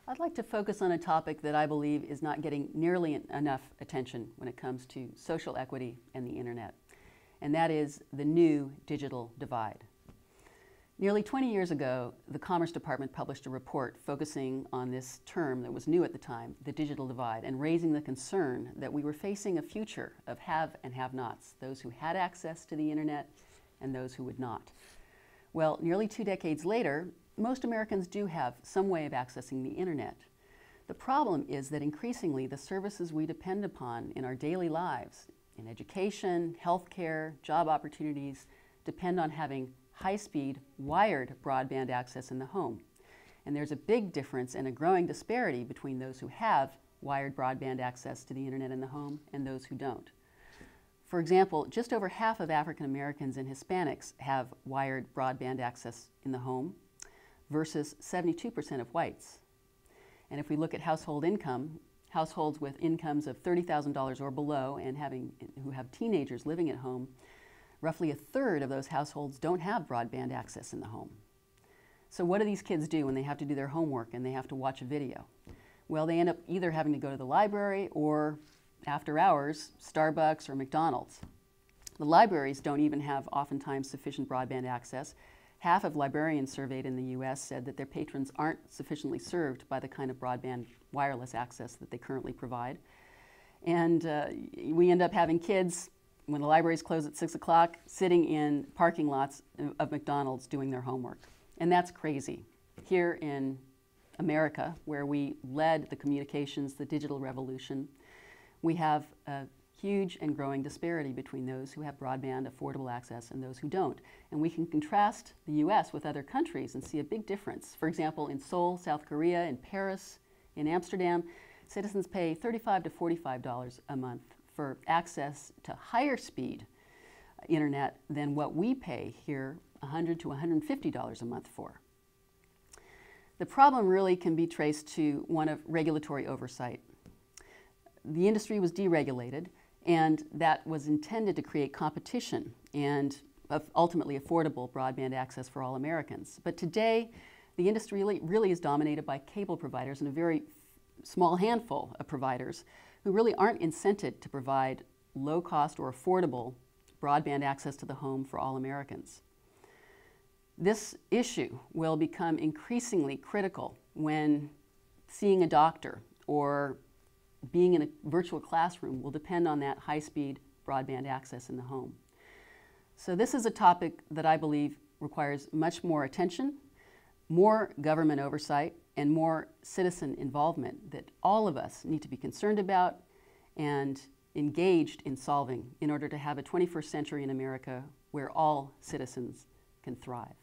I'd like to focus on a topic that I believe is not getting nearly enough attention when it comes to social equity and the internet, and that is the new digital divide. Nearly 20 years ago, the Commerce Department published a report focusing on this term that was new at the time, the digital divide, and raising the concern that we were facing a future of have and have-nots, those who had access to the internet and those who would not. Well, nearly 2 decades later, most Americans do have some way of accessing the internet. The problem is that increasingly the services we depend upon in our daily lives, in education, healthcare, job opportunities, depend on having high-speed, wired broadband access in the home. And there's a big difference and a growing disparity between those who have wired broadband access to the internet in the home and those who don't. For example, just over half of African Americans and Hispanics have wired broadband access in the home, versus 72% of whites. And if we look at household income, households with incomes of $30,000 or below and who have teenagers living at home, roughly a third of those households don't have broadband access in the home. So what do these kids do when they have to do their homework and they have to watch a video? Well, they end up either having to go to the library or, after hours, Starbucks or McDonald's. The libraries don't even have oftentimes sufficient broadband access. Half of librarians surveyed in the U.S. said that their patrons aren't sufficiently served by the kind of broadband wireless access that they currently provide. And we end up having kids, when the libraries close at 6 o'clock, sitting in parking lots of McDonald's doing their homework. And that's crazy. Here in America, where we led the communications, the digital revolution, we have a huge and growing disparity between those who have broadband affordable access and those who don't. And we can contrast the US with other countries and see a big difference. For example, in Seoul, South Korea, in Paris, in Amsterdam, citizens pay $35 to $45 a month for access to higher speed internet than what we pay here, $100 to $150 a month for. The problem really can be traced to one of regulatory oversight. The industry was deregulated, and that was intended to create competition and ultimately affordable broadband access for all Americans. But today, the industry really is dominated by cable providers and a very small handful of providers who really aren't incented to provide low-cost or affordable broadband access to the home for all Americans. This issue will become increasingly critical when seeing a doctor or being in a virtual classroom will depend on that high-speed broadband access in the home. So this is a topic that I believe requires much more attention, more government oversight, and more citizen involvement that all of us need to be concerned about and engaged in solving in order to have a 21st century in America where all citizens can thrive.